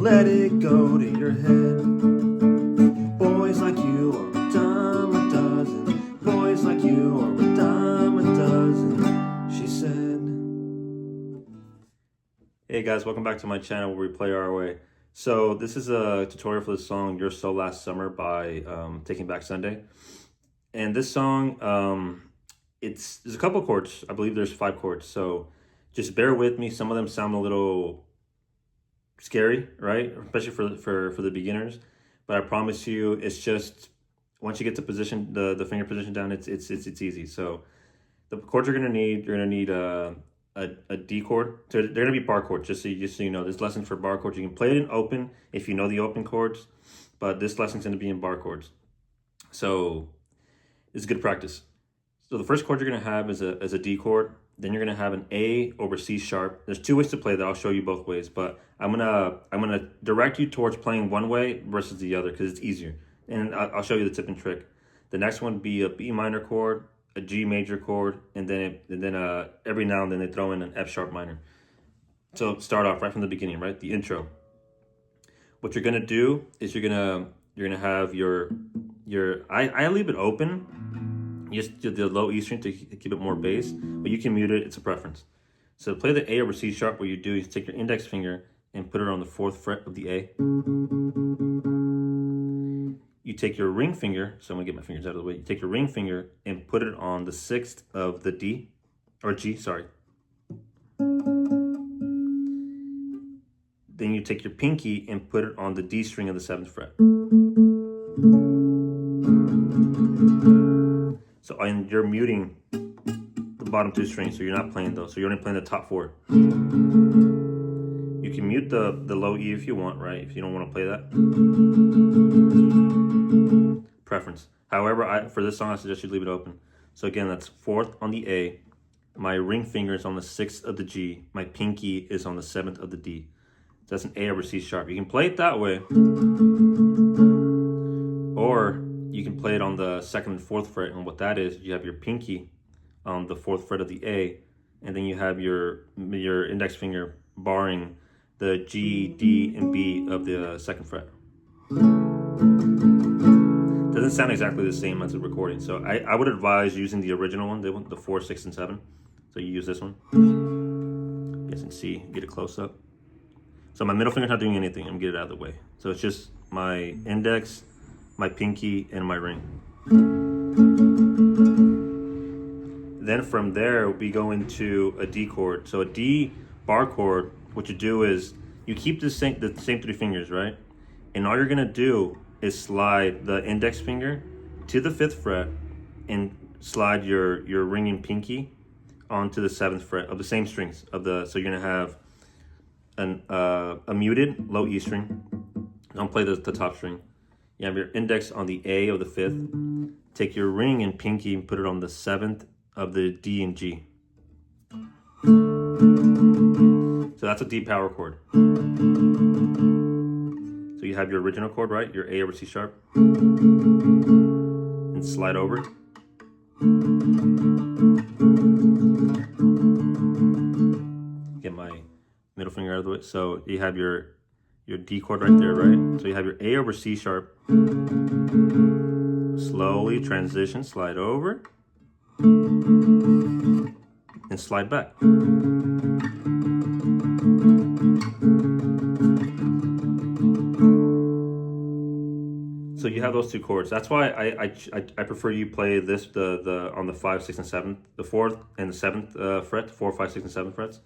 let it go to your head. Boys like you are a dime a dozen. Boys like you are a dime a dozen, she said. Hey guys, welcome back to my channel where we play our way. So this is a tutorial for the song You're So Last Summer by Taking Back Sunday. And this song, there's a couple chords. I believe there's 5 chords. So just bear with me. Some of them sound a little scary, right? Especially for the beginners. But I promise you, it's just once you get the position, the finger position down, it's easy. So the chords you're gonna need a D chord. So they're gonna be bar chords. Just so you know, this lesson's for bar chords. You can play it in open if you know the open chords, but this lesson's gonna be in bar chords. So it's good practice. So the first chord you're gonna have is a D chord. Then you're gonna have an A over C sharp. There's 2 ways to play that. I'll show you both ways, but I'm gonna direct you towards playing one way versus the other because it's easier. And I'll show you the tip and trick. The next one would be a B minor chord, a G major chord, and then every now and then they throw in an F sharp minor. So start off right from the beginning, right? The intro. What you're gonna do is you're gonna have your I leave it open. Just the low E string to keep it more bass, but you can mute it, it's a preference. So to play the A over C sharp, what you do is take your index finger and put it on the 4th fret of the A. You take your ring finger, so I'm gonna get my fingers out of the way. You take your ring finger and put it on the 6th of the D, or G, sorry. Then you take your pinky and put it on the D string of the 7th fret. So and you're muting the bottom 2 strings, so you're not playing those. So you're only playing the top 4. You can mute the low E if you want, right? If you don't want to play that. Preference. However, for this song, I suggest you leave it open. So again, that's 4th on the A. My ring finger is on the 6th of the G. My pinky is on the 7th of the D. So that's an A over C sharp. You can play it that way. Or you can play it on the 2nd and 4th fret, and what that is, you have your pinky on the 4th fret of the A, and then you have your index finger barring the G, D, and B of the 2nd fret. Doesn't sound exactly the same as the recording, so I would advise using the original one, the 4, 6, and 7. So you use this one. You guys can see, get a close up. So my middle finger's not doing anything. I'm gonna get it out of the way. So it's just my index, my pinky, and my ring. Then from there, we go into a D chord. So a D bar chord, what you do is you keep the same 3 fingers, right? And all you're gonna do is slide the index finger to the 5th fret and slide your ring and pinky onto the 7th fret of the same strings so you're gonna have a muted low E string. Don't play the top string. You have your index on the A of the 5th. Take your ring and pinky and put it on the 7th of the D and G. So that's a D power chord. So you have your original chord, right? Your A over C sharp. And slide over. Get my middle finger out of the way. So you have your D chord right there, right? So you have your A over C sharp. Slowly transition, slide over, and slide back. So you have those 2 chords. That's why I prefer you play this on the 5, 6, and 7th, the 4th and the 7th fret, 4, 5, 6, and 7 frets.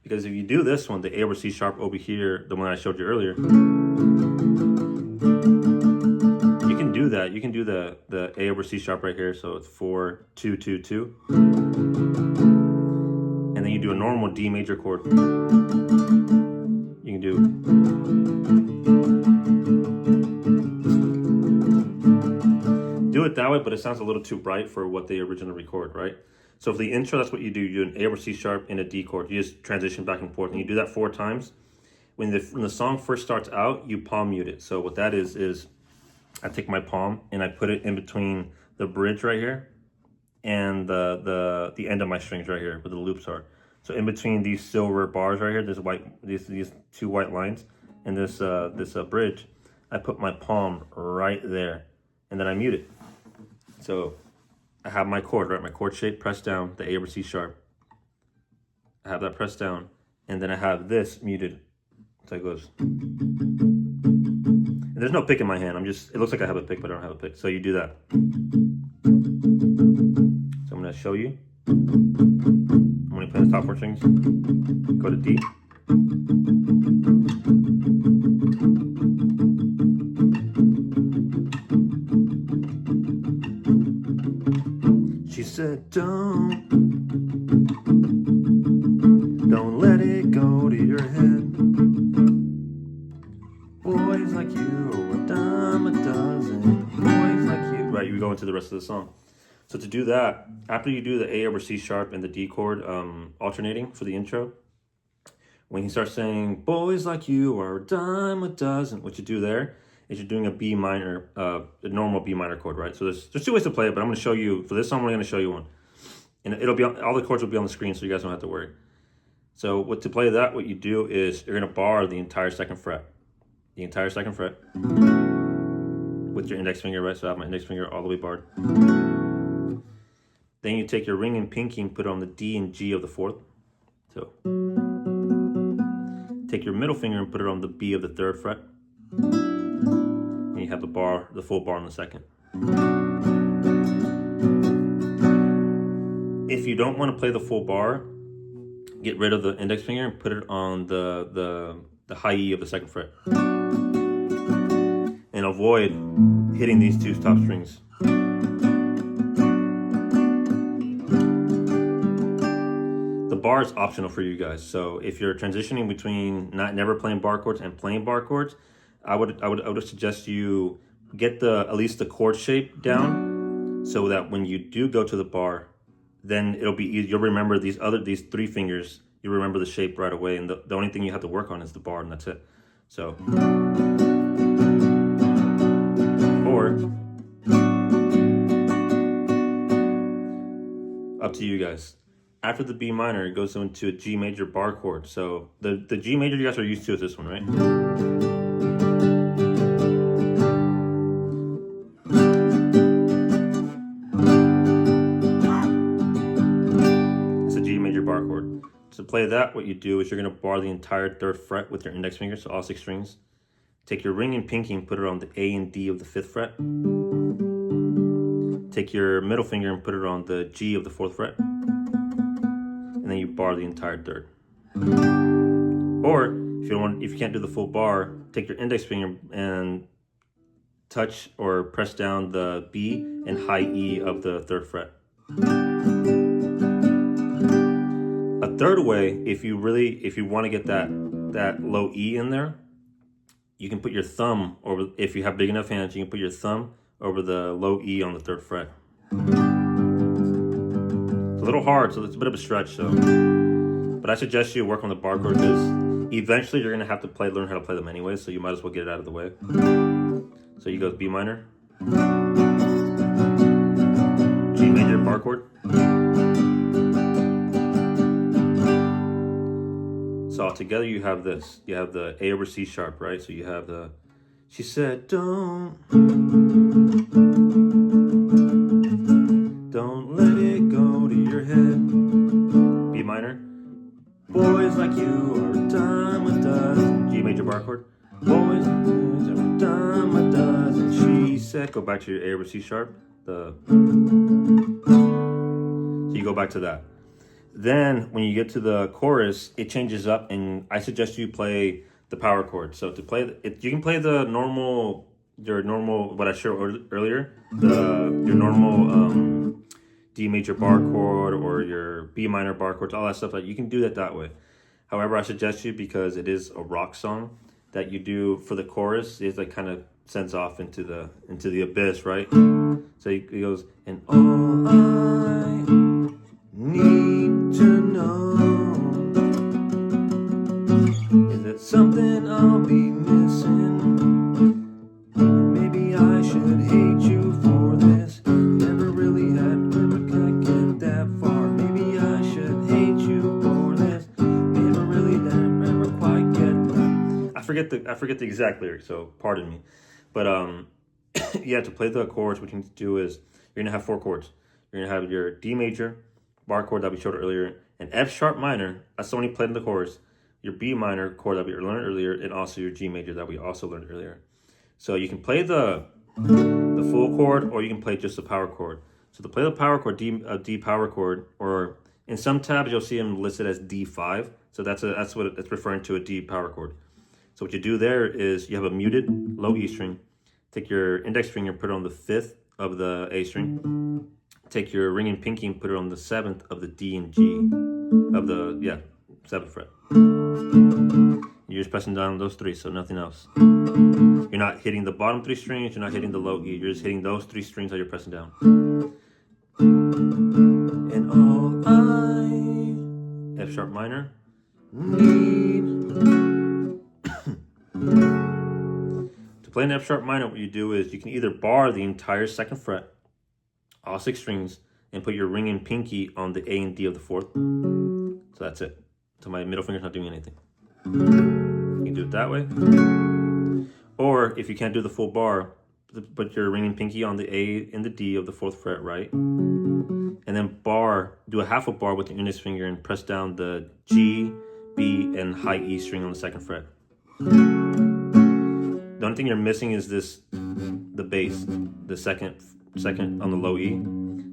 Because if you do this one, the A over C sharp over here, the one I showed you earlier, you can do that. You can do the A over C sharp right here. So it's 4, 2, 2, 2. And then you do a normal D major chord. You can do. Do it that way, but it sounds a little too bright for what they originally record, right? So for the intro, that's what you do. You do an A over C sharp and a D chord. You just transition back and forth, and you do that 4 times. When the song first starts out, you palm mute it. So what that is I take my palm and I put it in between the bridge right here and the end of my strings right here where the loops are. So in between these silver bars right here, there's these 2 white lines. in this bridge, I put my palm right there, and then I mute it. So I have my chord, right? My chord shape pressed down, the A over C sharp. I have that pressed down, and then I have this muted. So it goes. And there's no pick in my hand. It looks like I have a pick, but I don't have a pick. So you do that. So I'm gonna show you. I'm gonna play the top 4 strings. Go to D. She said, don't let it go to your head. Boys like you are a dime a dozen. Boys like you. Right, you go into the rest of the song. So to do that, after you do the A over C sharp and the D chord alternating for the intro, when he starts saying, boys like you are a dime a dozen, what you do there is you're doing a B minor, a normal B minor chord, right? So there's 2 ways to play it, but I'm going to show you, for this song, I'm going to show you one. And it'll be, all the chords will be on the screen, so you guys don't have to worry. So to play that, what you do is you're going to bar the entire 2nd fret. The entire 2nd fret with your index finger, right? So I have my index finger all the way barred. Then you take your ring and pinky and put it on the D and G of the 4th. So take your middle finger and put it on the B of the 3rd fret. And you have the bar, the full bar on the 2nd. If you don't want to play the full bar, get rid of the index finger and put it on the high E of the 2nd fret. And avoid hitting these 2 top strings. The bar is optional for you guys. So if you're transitioning between never playing bar chords and playing bar chords, I would suggest you get at least the chord shape down, so that when you do go to the bar, then it'll be easy. You'll remember these 3 fingers. You remember the shape right away, and the only thing you have to work on is the bar, and that's it. So, or up to you guys. After the B minor, it goes into a G major bar chord. So the G major you guys are used to is this one, right? It's a G major bar chord. To play that, what you do is you're going to bar the entire 3rd fret with your index finger, so all 6 strings. Take your ring and pinky and put it on the A and D of the 5th fret. Take your middle finger and put it on the G of the 4th fret. And then you bar the entire 3rd. Or if you can't do the full bar, take your index finger and touch or press down the B and high E of the 3rd fret. A third way, if you want to get that low E in there, you can put your thumb over. If you have big enough hands, you can put your thumb over the low E on the 3rd fret. It's a little hard, so it's a bit of a stretch. But I suggest you work on the bar chord, because eventually you're gonna have to learn how to play them anyway. So you might as well get it out of the way. So you go B minor, G major bar chord. So all together you have this. You have the A over C sharp, right? So you have the, she said, don't let it go to your head. B minor. Boys like you are a dime a dozen. G major bar chord. Boys like you are a dime a dozen. She said, go back to your A over C sharp. So you go back to that. Then when you get to the chorus, it changes up, and I suggest you play the power chord. So to play it, you can play your normal, what I showed earlier, your normal D major bar chord or your B minor bar chords, all that stuff. You can do that way. However, I suggest you, because it is a rock song, that you do for the chorus is like kind of sends off into the abyss, right? So he goes, and all I need to know is that something I'll be missing. Maybe I should hate you for this. Never really had never could get that far. Maybe I should hate you for this. Never really never quite get that. I forget the exact lyrics, so pardon me. But yeah, to play the chords, what you need to do is you're gonna have four chords. You're gonna have your D major bar chord that we showed earlier, an F sharp minor, that's the one you played in the chorus, your B minor chord that we learned earlier, and also your G major that we also learned earlier. So you can play the full chord, or you can play just the power chord. So to play the power chord, D power chord, or in some tabs you'll see them listed as D5. So that's what it's referring to, a D power chord. So what you do there is you have a muted low E string. Take your index finger and put it on the 5th of the A string. Take your ring and pinky and put it on the 7th of the D and G of the 7th fret. You're just pressing down those three, so nothing else. You're not hitting the bottom three strings, you're not hitting the low E, you're just hitting those three strings that you're pressing down. And all I, F sharp minor, need. To play an F sharp minor, what you do is you can either bar the entire 2nd fret, all 6 strings, and put your ring and pinky on the A and D of the 4th. So that's it. So my middle finger's not doing anything. You can do it that way. Or if you can't do the full bar, put your ring and pinky on the A and the D of the 4th fret, right? And then do a half a bar with your index finger and press down the G, B, and high E string on the 2nd fret. The only thing you're missing is the bass, the second on the low E.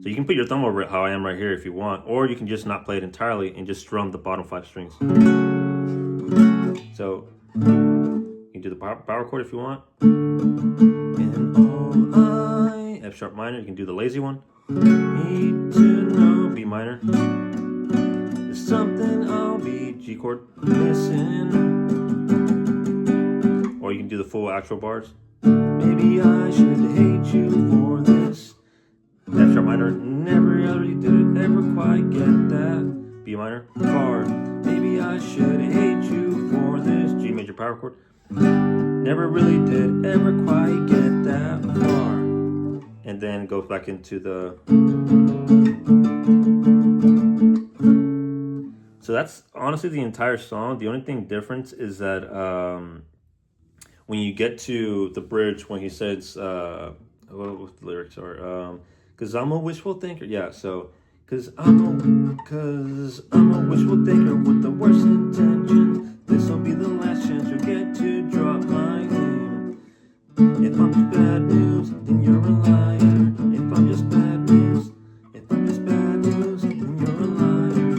So you can put your thumb over it how I am right here if you want, or you can just not play it entirely and just strum the bottom 5 strings. So you can do the power chord if you want. And all I, F sharp minor, you can do the lazy one. Need to know, B minor. There's something I'll be, G chord, missing. Or you can do the full actual bars. Maybe I should hate you for this. F sharp minor, never really did it, ever quite get that. B minor, bar. Maybe I should hate you for this. G major power chord. Never really did, ever quite get that far. And then goes back into the. So that's honestly the entire song. The only thing difference is that when you get to the bridge, when he says, what the lyrics are, cause I'm a wishful thinker. Yeah, so cause I'm a wishful thinker with the worst intention. This'll be the last chance you'll get to drop my name. If I'm just bad news, then you're a liar. If I'm just bad news, then you're a liar.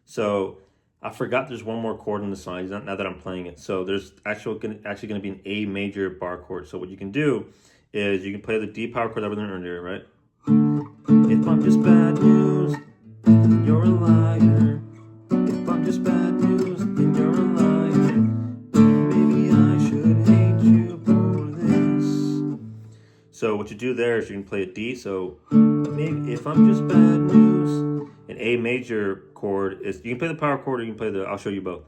So I forgot there's one more chord in the song now that I'm playing it. So there's actually going to be an A major bar chord. So what you can do is you can play the D power chord that we learned earlier, right? If I'm just bad news, then you're a liar. If I'm just bad news, then you're a liar. Maybe I should hate you for this. So what you do there is you can play a D. So maybe if I'm just bad news, an A major chord is, you can play the power chord or you can play I'll show you both,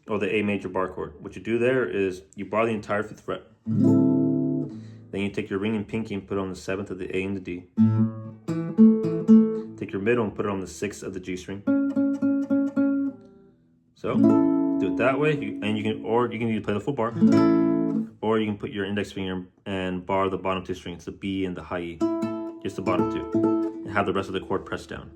or the A major bar chord. What you do there is you bar the entire 5th fret. Then you take your ring and pinky and put it on the 7th of the A and the D. Take your middle and put it on the 6th of the G string. So do it that way, and you can either play the full bar, or you can put your index finger and bar the bottom 2 strings, the B and the high E, just the bottom 2, and have the rest of the chord pressed down.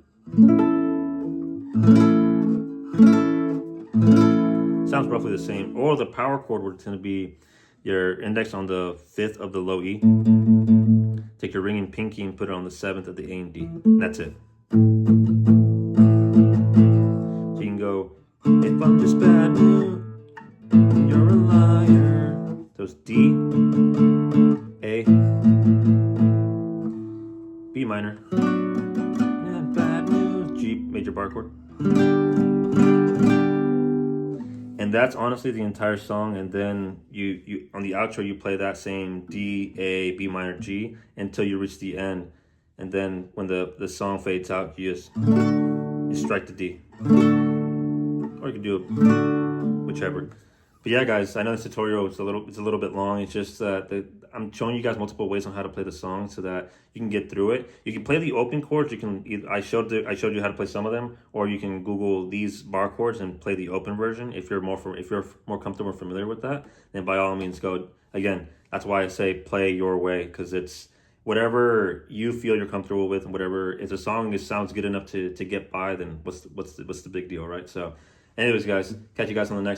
Sounds roughly the same. Or the power chord would tend to be your index on the 5th of the low E. Take your ring and pinky and put it on the 7th of the A and D. And that's it. So you can go, if I'm just bad news, you're a liar. So it's D, A, B minor, and bad news, G major bar chord. And that's honestly the entire song. And then you on the outro you play that same D, A, B minor, G until you reach the end. And then when the song fades out, you strike the D. Or you can do whichever. But yeah, guys, I know this tutorial is a little bit long. It's just I'm showing you guys multiple ways on how to play the song so that you can get through it. You can play the open chords. You can I showed you how to play some of them, or you can Google these bar chords and play the open version. If you're more comfortable or familiar with that, then by all means go. Again, that's why I say play your way, because it's whatever you feel you're comfortable with, and whatever, if a song sounds good enough to get by, then what's the big deal, right? So, anyways, guys, catch you guys on the next